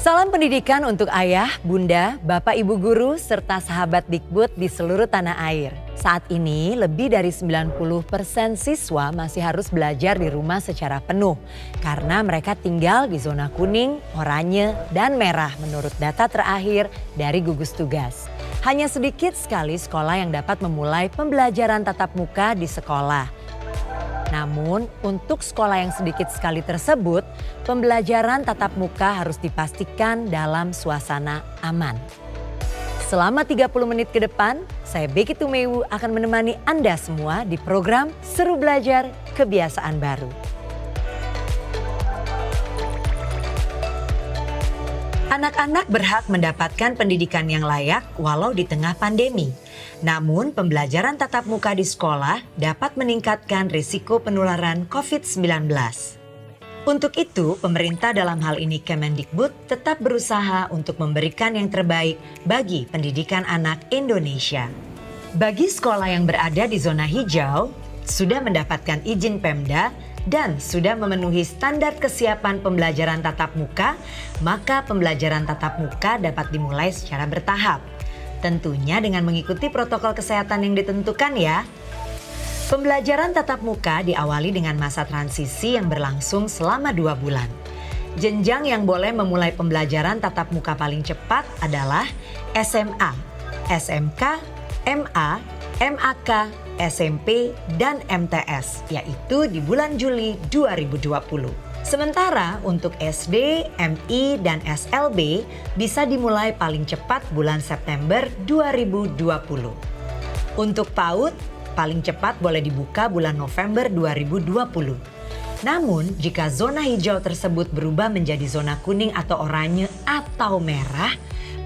Salam pendidikan untuk ayah, bunda, bapak ibu guru, serta sahabat Dikbud di seluruh tanah air. Saat ini lebih dari 90% siswa masih harus belajar di rumah secara penuh. Karena mereka tinggal di zona kuning, oranye, dan merah menurut data terakhir dari gugus tugas. Hanya sedikit sekali sekolah yang dapat memulai pembelajaran tatap muka di sekolah. Namun untuk sekolah yang sedikit sekali tersebut, pembelajaran tatap muka harus dipastikan dalam suasana aman. Selama 30 menit ke depan, saya Becky Tumewu akan menemani Anda semua di program Seru Belajar Kebiasaan Baru. Anak-anak berhak mendapatkan pendidikan yang layak walau di tengah pandemi. Namun pembelajaran tatap muka di sekolah dapat meningkatkan risiko penularan COVID-19. Untuk itu, pemerintah dalam hal ini Kemendikbud tetap berusaha untuk memberikan yang terbaik bagi pendidikan anak Indonesia. Bagi sekolah yang berada di zona hijau, sudah mendapatkan izin Pemda dan sudah memenuhi standar kesiapan pembelajaran tatap muka, maka pembelajaran tatap muka dapat dimulai secara bertahap. Tentunya dengan mengikuti protokol kesehatan yang ditentukan ya. Pembelajaran tatap muka diawali dengan masa transisi yang berlangsung selama 2 bulan. Jenjang yang boleh memulai pembelajaran tatap muka paling cepat adalah SMA, SMK, MA, MAK, SMP, dan MTS, yaitu di bulan Juli 2020. Sementara untuk SD, MI, dan SLB bisa dimulai paling cepat bulan September 2020. Untuk PAUD, paling cepat boleh dibuka bulan November 2020. Namun, jika zona hijau tersebut berubah menjadi zona kuning atau oranye atau merah,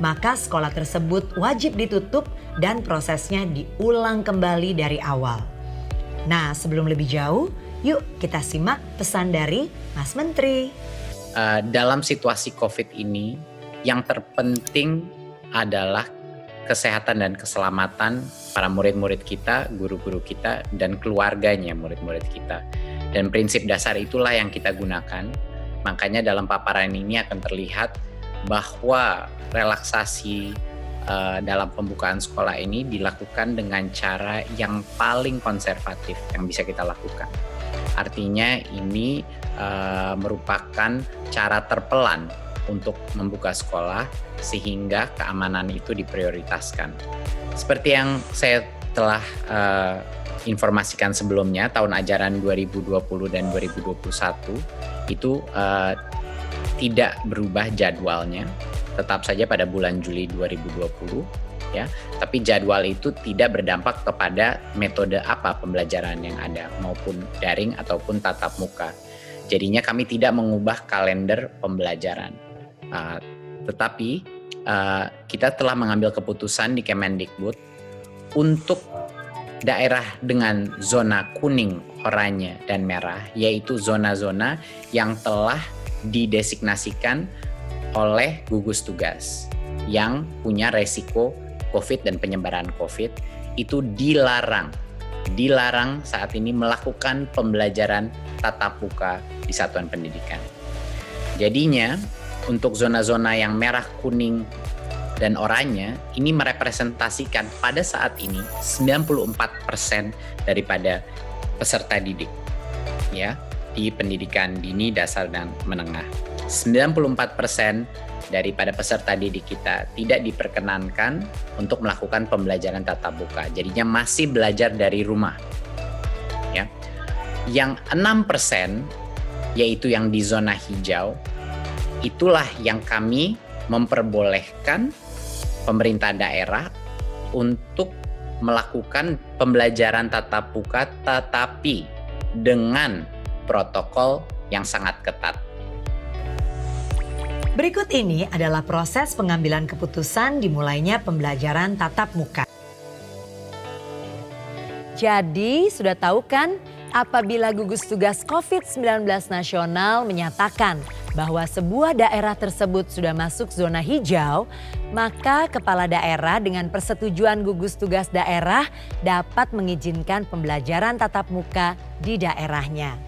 maka sekolah tersebut wajib ditutup dan prosesnya diulang kembali dari awal. Nah, sebelum lebih jauh, yuk kita simak pesan dari Mas Menteri. Dalam situasi COVID ini, yang terpenting adalah kesehatan dan keselamatan para murid-murid kita, guru-guru kita, dan keluarganya murid-murid kita. Dan prinsip dasar itulah yang kita gunakan. Makanya dalam paparan ini akan terlihat bahwa relaksasi dalam pembukaan sekolah ini dilakukan dengan cara yang paling konservatif yang bisa kita lakukan. Artinya ini merupakan cara terpelan untuk membuka sekolah sehingga keamanan itu diprioritaskan. Seperti yang saya telah informasikan sebelumnya, tahun ajaran 2020 dan 2021 itu tidak berubah jadwalnya, tetap saja pada bulan Juli 2020. Ya, tapi jadwal itu tidak berdampak kepada metode apa pembelajaran yang ada, maupun daring ataupun tatap muka. Jadinya kami tidak mengubah kalender pembelajaran. Tetapi kita telah mengambil keputusan di Kemendikbud untuk daerah dengan zona kuning, oranye, dan merah, yaitu zona-zona yang telah didesignasikan oleh gugus tugas yang punya resiko COVID dan penyebaran COVID, itu dilarang saat ini melakukan pembelajaran tatap muka di satuan pendidikan. Jadinya untuk zona-zona yang merah, kuning, dan oranye ini merepresentasikan pada saat ini 94% daripada peserta didik ya di pendidikan dini, dasar, dan menengah. 94% daripada peserta didik kita tidak diperkenankan untuk melakukan pembelajaran tatap muka. Jadinya masih belajar dari rumah. Ya. Yang 6% yaitu yang di zona hijau, itulah yang kami memperbolehkan pemerintah daerah untuk melakukan pembelajaran tatap muka tetapi dengan protokol yang sangat ketat. Berikut ini adalah proses pengambilan keputusan dimulainya pembelajaran tatap muka. Jadi sudah tahu kan apabila gugus tugas COVID-19 nasional menyatakan bahwa sebuah daerah tersebut sudah masuk zona hijau, maka kepala daerah dengan persetujuan gugus tugas daerah dapat mengizinkan pembelajaran tatap muka di daerahnya.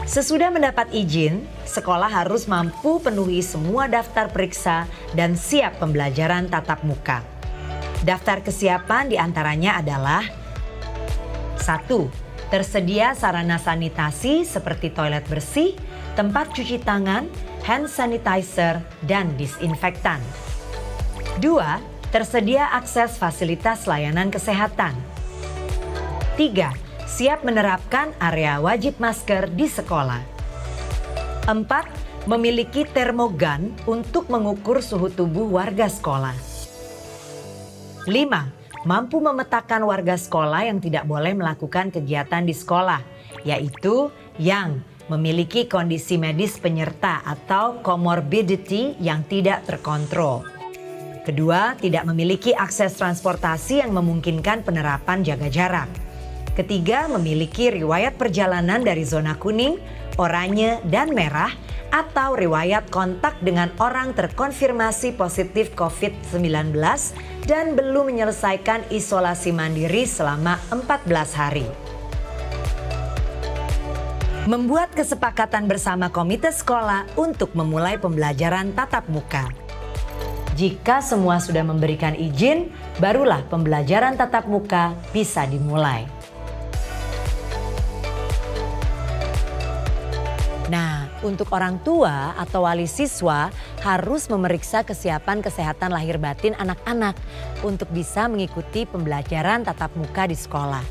Sesudah mendapat izin, sekolah harus mampu penuhi semua daftar periksa dan siap pembelajaran tatap muka. Daftar kesiapan diantaranya adalah 1. Tersedia sarana sanitasi seperti toilet bersih, tempat cuci tangan, hand sanitizer, dan disinfektan. 2. Tersedia akses fasilitas layanan kesehatan. 3. Siap menerapkan area wajib masker di sekolah. 4. Memiliki termogan untuk mengukur suhu tubuh warga sekolah. 5. Mampu memetakan warga sekolah yang tidak boleh melakukan kegiatan di sekolah, yaitu yang memiliki kondisi medis penyerta atau comorbidity yang tidak terkontrol. Kedua, tidak memiliki akses transportasi yang memungkinkan penerapan jaga jarak. Ketiga, memiliki riwayat perjalanan dari zona kuning, oranye, dan merah, atau riwayat kontak dengan orang terkonfirmasi positif COVID-19 dan belum menyelesaikan isolasi mandiri selama 14 hari. Membuat kesepakatan bersama komite sekolah untuk memulai pembelajaran tatap muka. Jika semua sudah memberikan izin, barulah pembelajaran tatap muka bisa dimulai. Nah, untuk orang tua atau wali siswa harus memeriksa kesiapan kesehatan lahir batin anak-anak untuk bisa mengikuti pembelajaran tatap muka di sekolah.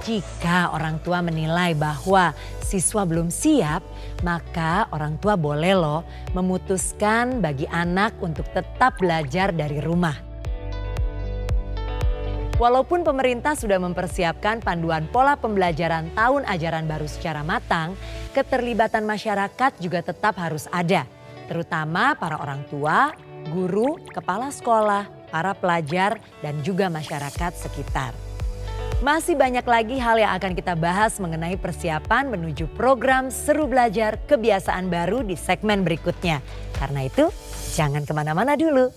Jika orang tua menilai bahwa siswa belum siap, maka orang tua boleh loh memutuskan bagi anak untuk tetap belajar dari rumah. Walaupun pemerintah sudah mempersiapkan panduan pola pembelajaran tahun ajaran baru secara matang, keterlibatan masyarakat juga tetap harus ada, terutama para orang tua, guru, kepala sekolah, para pelajar, dan juga masyarakat sekitar. Masih banyak lagi hal yang akan kita bahas mengenai persiapan menuju program Seru Belajar Kebiasaan Baru di segmen berikutnya. Karena itu, jangan kemana-mana dulu.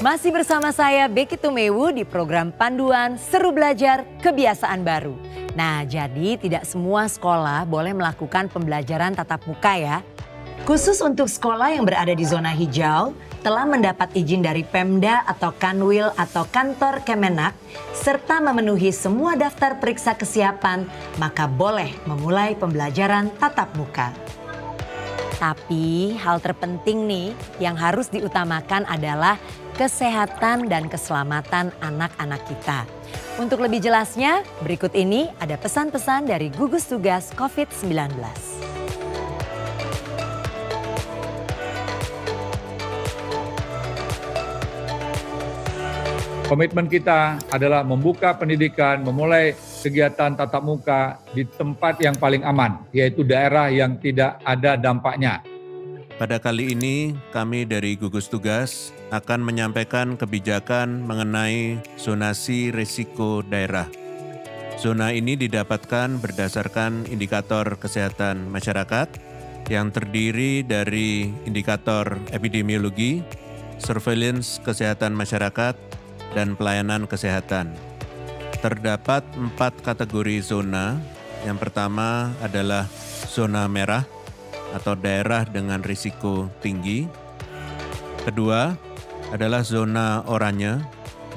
Masih bersama saya Becky Tumewu di program panduan Seru Belajar Kebiasaan Baru. Nah, jadi tidak semua sekolah boleh melakukan pembelajaran tatap muka ya. Khusus untuk sekolah yang berada di zona hijau, telah mendapat izin dari Pemda atau Kanwil atau kantor Kemenak, serta memenuhi semua daftar periksa kesiapan, maka boleh memulai pembelajaran tatap muka. Tapi hal terpenting nih yang harus diutamakan adalah kesehatan dan keselamatan anak-anak kita. Untuk lebih jelasnya, berikut ini ada pesan-pesan dari gugus tugas COVID-19. Komitmen kita adalah membuka pendidikan, memulai kegiatan tatap muka di tempat yang paling aman, yaitu daerah yang tidak ada dampaknya. Pada kali ini, kami dari gugus tugas akan menyampaikan kebijakan mengenai zonasi risiko daerah. Zona ini didapatkan berdasarkan indikator kesehatan masyarakat yang terdiri dari indikator epidemiologi, surveillance kesehatan masyarakat, dan pelayanan kesehatan. Terdapat 4 kategori zona. Yang pertama adalah zona merah atau daerah dengan risiko tinggi. Kedua adalah zona oranye,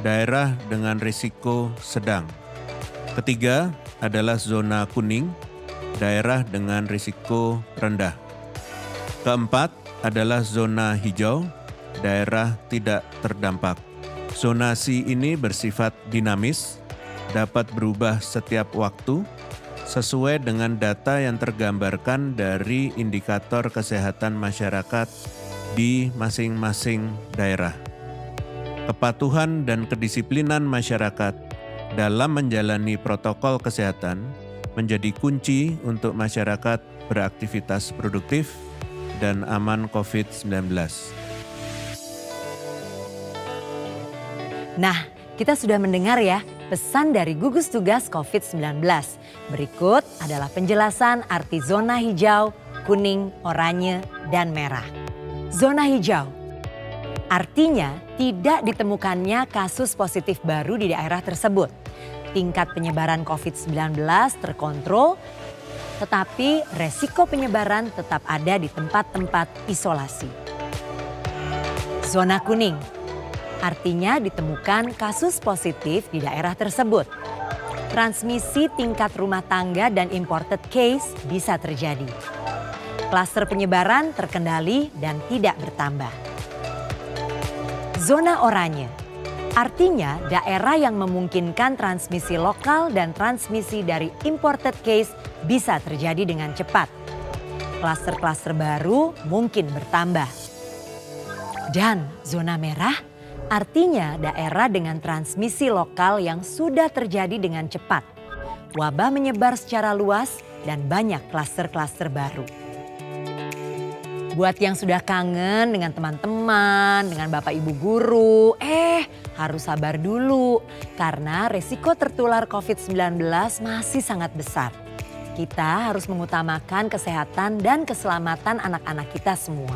daerah dengan risiko sedang. Ketiga adalah zona kuning, daerah dengan risiko rendah. Keempat adalah zona hijau, daerah tidak terdampak. Zonasi ini bersifat dinamis, dapat berubah setiap waktu, sesuai dengan data yang tergambarkan dari indikator kesehatan masyarakat di masing-masing daerah. Kepatuhan dan kedisiplinan masyarakat dalam menjalani protokol kesehatan menjadi kunci untuk masyarakat beraktivitas produktif dan aman COVID-19. Nah, kita sudah mendengar ya Pesan dari gugus tugas COVID-19. Berikut adalah penjelasan arti zona hijau, kuning, oranye, dan merah. Zona hijau artinya tidak ditemukannya kasus positif baru di daerah tersebut. Tingkat penyebaran COVID-19 terkontrol, tetapi resiko penyebaran tetap ada di tempat-tempat isolasi. Zona kuning artinya ditemukan kasus positif di daerah tersebut. Transmisi tingkat rumah tangga dan imported case bisa terjadi. Klaster penyebaran terkendali dan tidak bertambah. Zona oranye artinya daerah yang memungkinkan transmisi lokal dan transmisi dari imported case bisa terjadi dengan cepat. Klaster-klaster baru mungkin bertambah. Dan zona merah artinya daerah dengan transmisi lokal yang sudah terjadi dengan cepat. Wabah menyebar secara luas dan banyak klaster-klaster baru. Buat yang sudah kangen dengan teman-teman, dengan Bapak Ibu guru, harus sabar dulu karena resiko tertular COVID-19 masih sangat besar. Kita harus mengutamakan kesehatan dan keselamatan anak-anak kita semua.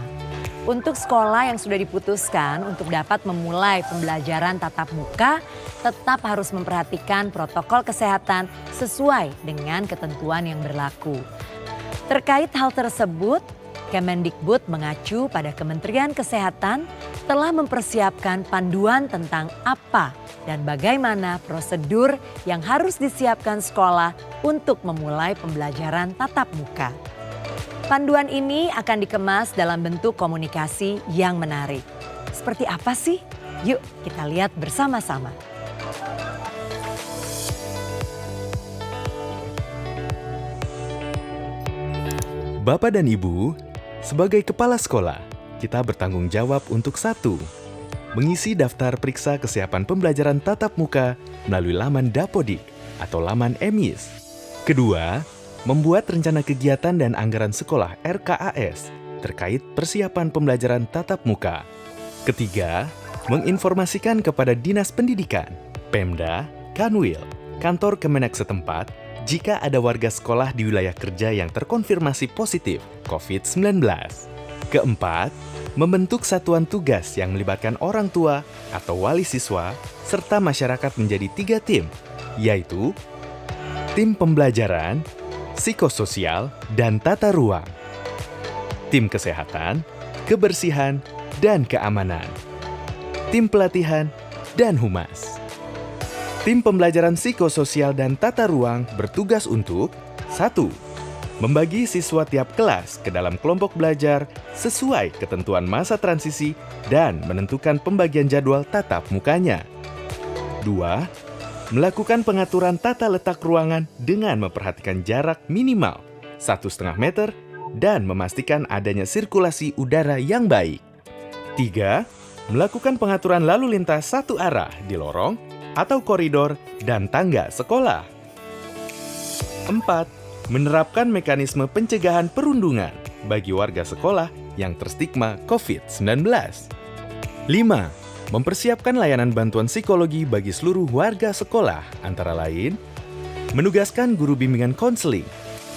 Untuk sekolah yang sudah diputuskan untuk dapat memulai pembelajaran tatap muka, tetap harus memperhatikan protokol kesehatan sesuai dengan ketentuan yang berlaku. Terkait hal tersebut, Kemendikbud mengacu pada Kementerian Kesehatan telah mempersiapkan panduan tentang apa dan bagaimana prosedur yang harus disiapkan sekolah untuk memulai pembelajaran tatap muka. Panduan ini akan dikemas dalam bentuk komunikasi yang menarik. Seperti apa sih? Yuk kita lihat bersama-sama. Bapak dan Ibu, sebagai kepala sekolah, kita bertanggung jawab untuk 1. Mengisi daftar periksa kesiapan pembelajaran tatap muka melalui laman Dapodik atau laman EMIS. 2. Membuat rencana kegiatan dan anggaran sekolah RKAS terkait persiapan pembelajaran tatap muka. 3. Menginformasikan kepada Dinas Pendidikan, Pemda, Kanwil, kantor Kemenak setempat jika ada warga sekolah di wilayah kerja yang terkonfirmasi positif COVID-19. 4. Membentuk satuan tugas yang melibatkan orang tua atau wali siswa serta masyarakat menjadi 3 tim, yaitu tim pembelajaran, psikososial, dan tata ruang, tim kesehatan, kebersihan, dan keamanan, tim pelatihan, dan humas. Tim pembelajaran psikososial dan tata ruang bertugas untuk 1. Membagi siswa tiap kelas ke dalam kelompok belajar sesuai ketentuan masa transisi dan menentukan pembagian jadwal tatap mukanya. 2. Melakukan pengaturan tata letak ruangan dengan memperhatikan jarak minimal 1,5 meter dan memastikan adanya sirkulasi udara yang baik. 3. Melakukan pengaturan lalu lintas satu arah di lorong atau koridor dan tangga sekolah. 4. Menerapkan mekanisme pencegahan perundungan bagi warga sekolah yang terstigma COVID-19. 5. Mempersiapkan layanan bantuan psikologi bagi seluruh warga sekolah, antara lain menugaskan guru bimbingan konseling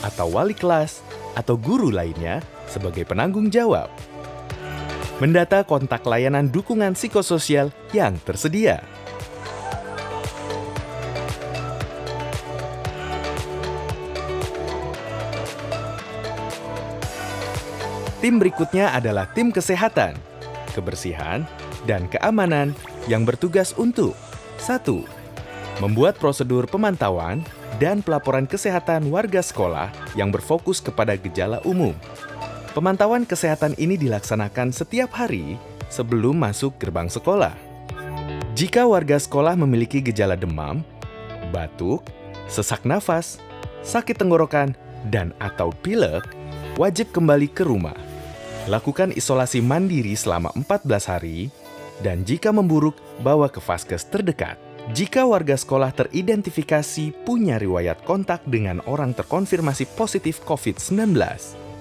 atau wali kelas atau guru lainnya sebagai penanggung jawab. Mendata kontak layanan dukungan psikososial yang tersedia. Tim berikutnya adalah tim kesehatan, kebersihan, dan keamanan yang bertugas untuk 1. Membuat prosedur pemantauan dan pelaporan kesehatan warga sekolah yang berfokus kepada gejala umum. Pemantauan kesehatan ini dilaksanakan setiap hari sebelum masuk gerbang sekolah. Jika warga sekolah memiliki gejala demam, batuk, sesak nafas, sakit tenggorokan, dan atau pilek, wajib kembali ke rumah. Lakukan isolasi mandiri selama 14 hari, dan jika memburuk, bawa ke vaskes terdekat. Jika warga sekolah teridentifikasi punya riwayat kontak dengan orang terkonfirmasi positif COVID-19,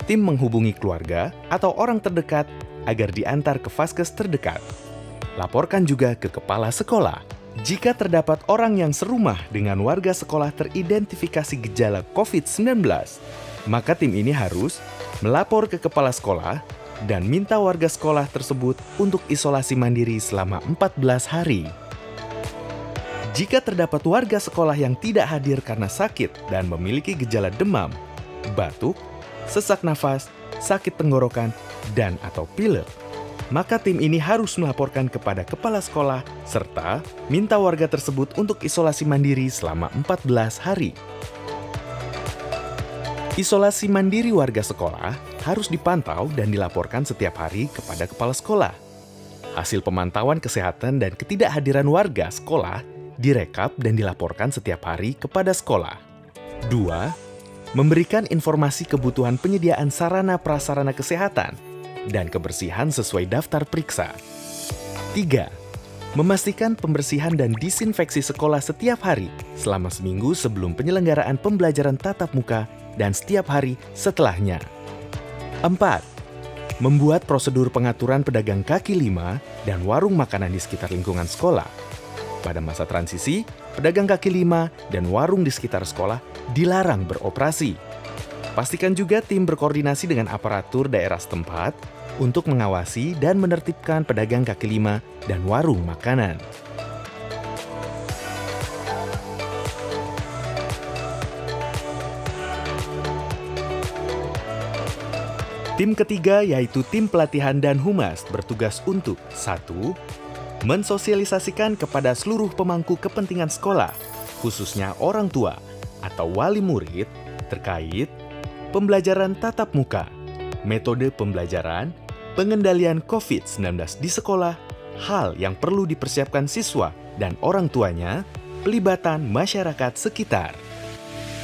tim menghubungi keluarga atau orang terdekat agar diantar ke vaskes terdekat. Laporkan juga ke kepala sekolah. Jika terdapat orang yang serumah dengan warga sekolah teridentifikasi gejala COVID-19, maka tim ini harus melapor ke kepala sekolah dan minta warga sekolah tersebut untuk isolasi mandiri selama 14 hari. Jika terdapat warga sekolah yang tidak hadir karena sakit dan memiliki gejala demam, batuk, sesak nafas, sakit tenggorokan, dan atau pilek, maka tim ini harus melaporkan kepada kepala sekolah serta minta warga tersebut untuk isolasi mandiri selama 14 hari. Isolasi mandiri warga sekolah harus dipantau dan dilaporkan setiap hari kepada kepala sekolah. Hasil pemantauan kesehatan dan ketidakhadiran warga sekolah direkap dan dilaporkan setiap hari kepada sekolah. 2. Memberikan informasi kebutuhan penyediaan sarana prasarana kesehatan dan kebersihan sesuai daftar periksa. 3. Memastikan pembersihan dan disinfeksi sekolah setiap hari selama seminggu sebelum penyelenggaraan pembelajaran tatap muka dan setiap hari setelahnya. 4. Membuat prosedur pengaturan pedagang kaki lima dan warung makanan di sekitar lingkungan sekolah. Pada masa transisi, pedagang kaki lima dan warung di sekitar sekolah dilarang beroperasi. Pastikan juga tim berkoordinasi dengan aparatur daerah setempat untuk mengawasi dan menertibkan pedagang kaki lima dan warung makanan. Tim ketiga yaitu tim pelatihan dan humas bertugas untuk 1. Mensosialisasikan kepada seluruh pemangku kepentingan sekolah, khususnya orang tua atau wali murid, terkait pembelajaran tatap muka, metode pembelajaran, pengendalian COVID-19 di sekolah, hal yang perlu dipersiapkan siswa dan orang tuanya, pelibatan masyarakat sekitar.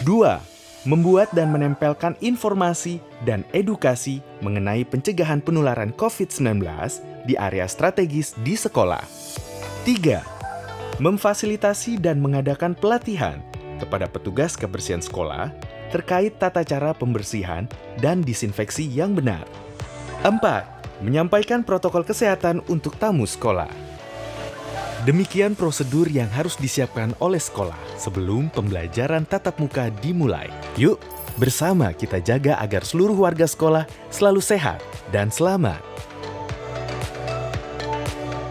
2. Membuat dan menempelkan informasi dan edukasi mengenai pencegahan penularan COVID-19 di area strategis di sekolah. 3. Memfasilitasi dan mengadakan pelatihan kepada petugas kebersihan sekolah terkait tata cara pembersihan dan disinfeksi yang benar. 4. Menyampaikan protokol kesehatan untuk tamu sekolah. Demikian prosedur yang harus disiapkan oleh sekolah sebelum pembelajaran tatap muka dimulai. Yuk, bersama kita jaga agar seluruh warga sekolah selalu sehat dan selamat.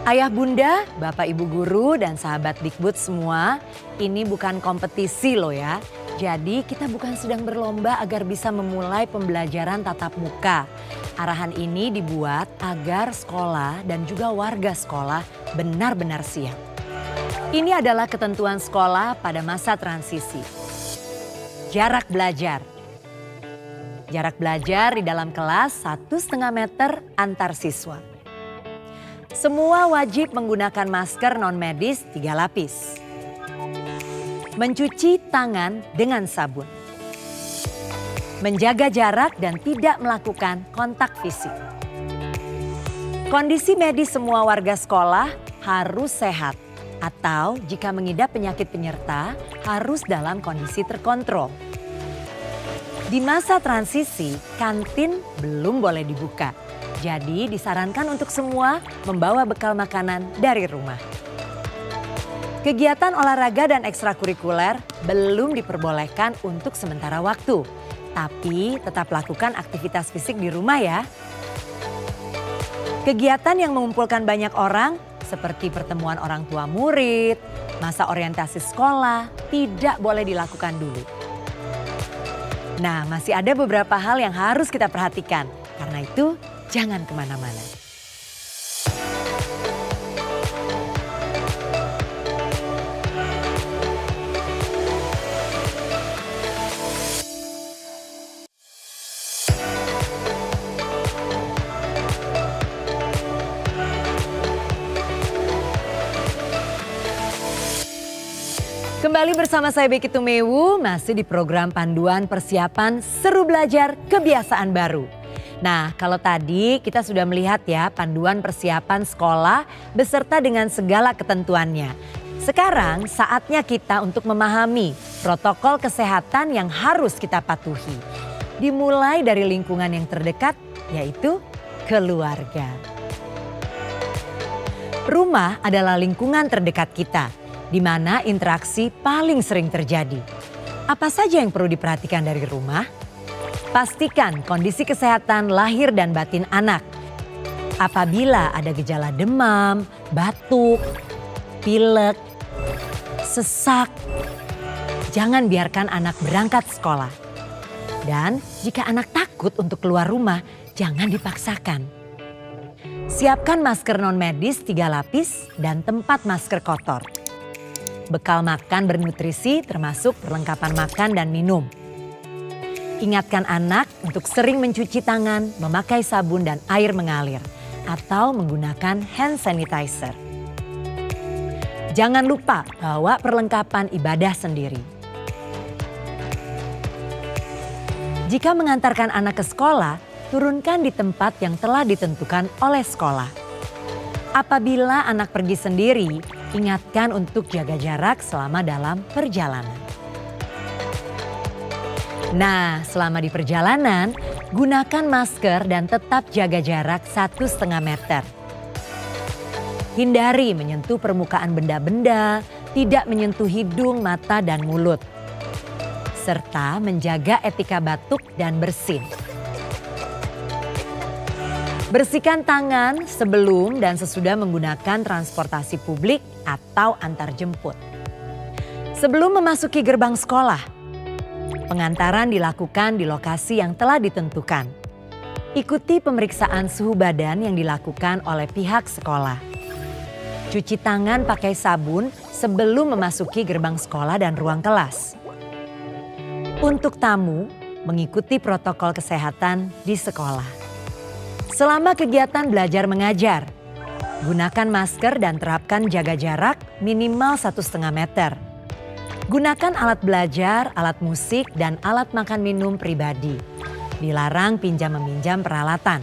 Ayah bunda, bapak ibu guru, dan sahabat Dikbud semua, ini bukan kompetisi loh ya. Jadi kita bukan sedang berlomba agar bisa memulai pembelajaran tatap muka. Arahan ini dibuat agar sekolah dan juga warga sekolah benar-benar siap. Ini adalah ketentuan sekolah pada masa transisi. Jarak belajar. Jarak belajar di dalam kelas 1,5 meter antar siswa. Semua wajib menggunakan masker non-medis 3 lapis. Mencuci tangan dengan sabun. Menjaga jarak dan tidak melakukan kontak fisik. Kondisi medis semua warga sekolah harus sehat atau jika mengidap penyakit penyerta harus dalam kondisi terkontrol. Di masa transisi, kantin belum boleh dibuka. Jadi disarankan untuk semua membawa bekal makanan dari rumah. Kegiatan olahraga dan ekstrakurikuler belum diperbolehkan untuk sementara waktu. Tapi tetap lakukan aktivitas fisik di rumah ya. Kegiatan yang mengumpulkan banyak orang seperti pertemuan orang tua murid, masa orientasi sekolah tidak boleh dilakukan dulu. Nah, masih ada beberapa hal yang harus kita perhatikan. Karena itu jangan kemana-mana. Kembali bersama saya Becky Tumewu, masih di program panduan persiapan seru belajar kebiasaan baru. Nah, kalau tadi kita sudah melihat ya panduan persiapan sekolah beserta dengan segala ketentuannya. Sekarang saatnya kita untuk memahami protokol kesehatan yang harus kita patuhi. Dimulai dari lingkungan yang terdekat, yaitu keluarga. Rumah adalah lingkungan terdekat kita. di mana interaksi paling sering terjadi. Apa saja yang perlu diperhatikan dari rumah? Pastikan kondisi kesehatan lahir dan batin anak. Apabila ada gejala demam, batuk, pilek, sesak, jangan biarkan anak berangkat sekolah. Dan jika anak takut untuk keluar rumah, jangan dipaksakan. Siapkan masker non-medis 3 lapis dan tempat masker kotor. Bekal makan bernutrisi termasuk perlengkapan makan dan minum. Ingatkan anak untuk sering mencuci tangan, memakai sabun dan air mengalir, atau menggunakan hand sanitizer. Jangan lupa bawa perlengkapan ibadah sendiri. Jika mengantarkan anak ke sekolah, turunkan di tempat yang telah ditentukan oleh sekolah. Apabila anak pergi sendiri, ingatkan untuk jaga jarak selama dalam perjalanan. Nah, selama di perjalanan, gunakan masker dan tetap jaga jarak 1,5 meter. Hindari menyentuh permukaan benda-benda, tidak menyentuh hidung, mata, dan mulut. Serta menjaga etika batuk dan bersin. Bersihkan tangan sebelum dan sesudah menggunakan transportasi publik atau antar jemput. Sebelum memasuki gerbang sekolah, pengantaran dilakukan di lokasi yang telah ditentukan. Ikuti pemeriksaan suhu badan yang dilakukan oleh pihak sekolah. Cuci tangan pakai sabun sebelum memasuki gerbang sekolah dan ruang kelas. Untuk tamu, mengikuti protokol kesehatan di sekolah. Selama kegiatan belajar mengajar, gunakan masker dan terapkan jaga jarak minimal 1,5 meter. Gunakan alat belajar, alat musik, dan alat makan minum pribadi. Dilarang pinjam-meminjam peralatan.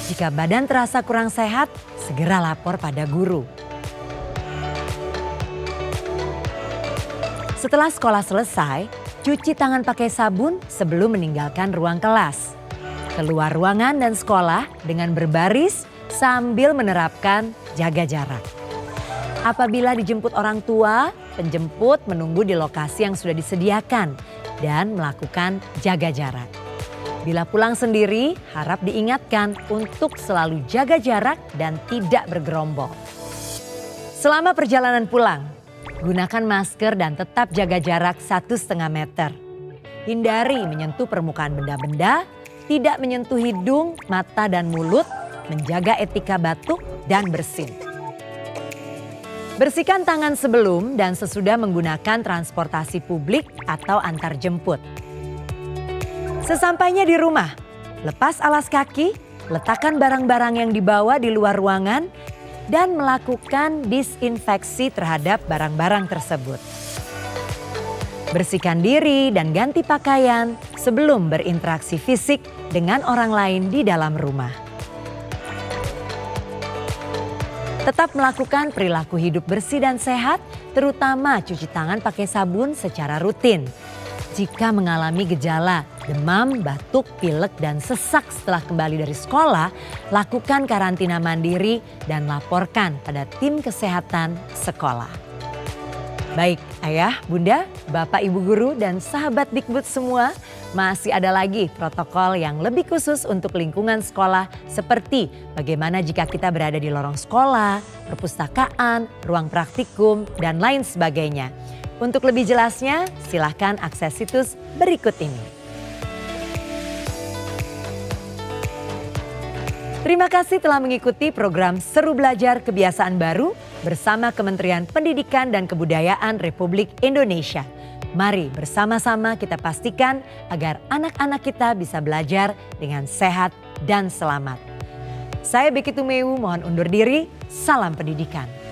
Jika badan terasa kurang sehat, segera lapor pada guru. Setelah sekolah selesai, cuci tangan pakai sabun sebelum meninggalkan ruang kelas. Keluar ruangan dan sekolah dengan berbaris sambil menerapkan jaga jarak. Apabila dijemput orang tua, penjemput menunggu di lokasi yang sudah disediakan dan melakukan jaga jarak. Bila pulang sendiri, harap diingatkan untuk selalu jaga jarak dan tidak bergerombol. Selama perjalanan pulang, gunakan masker dan tetap jaga jarak 1,5 meter. Hindari menyentuh permukaan benda-benda, tidak menyentuh hidung, mata, dan mulut, menjaga etika batuk dan bersin. Bersihkan tangan sebelum dan sesudah menggunakan transportasi publik atau antar jemput. Sesampainya di rumah, lepas alas kaki, letakkan barang-barang yang dibawa di luar ruangan, dan melakukan disinfeksi terhadap barang-barang tersebut. Bersihkan diri dan ganti pakaian sebelum berinteraksi fisik dengan orang lain di dalam rumah. Tetap melakukan perilaku hidup bersih dan sehat, terutama cuci tangan pakai sabun secara rutin. Jika mengalami gejala demam, batuk, pilek, dan sesak setelah kembali dari sekolah, lakukan karantina mandiri dan laporkan pada tim kesehatan sekolah. Baik, ayah, bunda, bapak, ibu guru, dan sahabat Dikbud semua, masih ada lagi protokol yang lebih khusus untuk lingkungan sekolah seperti bagaimana jika kita berada di lorong sekolah, perpustakaan, ruang praktikum, dan lain sebagainya. Untuk lebih jelasnya, silahkan akses situs berikut ini. Terima kasih telah mengikuti program Seru Belajar Kebiasaan Baru bersama Kementerian Pendidikan dan Kebudayaan Republik Indonesia. Mari bersama-sama kita pastikan agar anak-anak kita bisa belajar dengan sehat dan selamat. Saya Becky Tumeu mohon undur diri, salam pendidikan.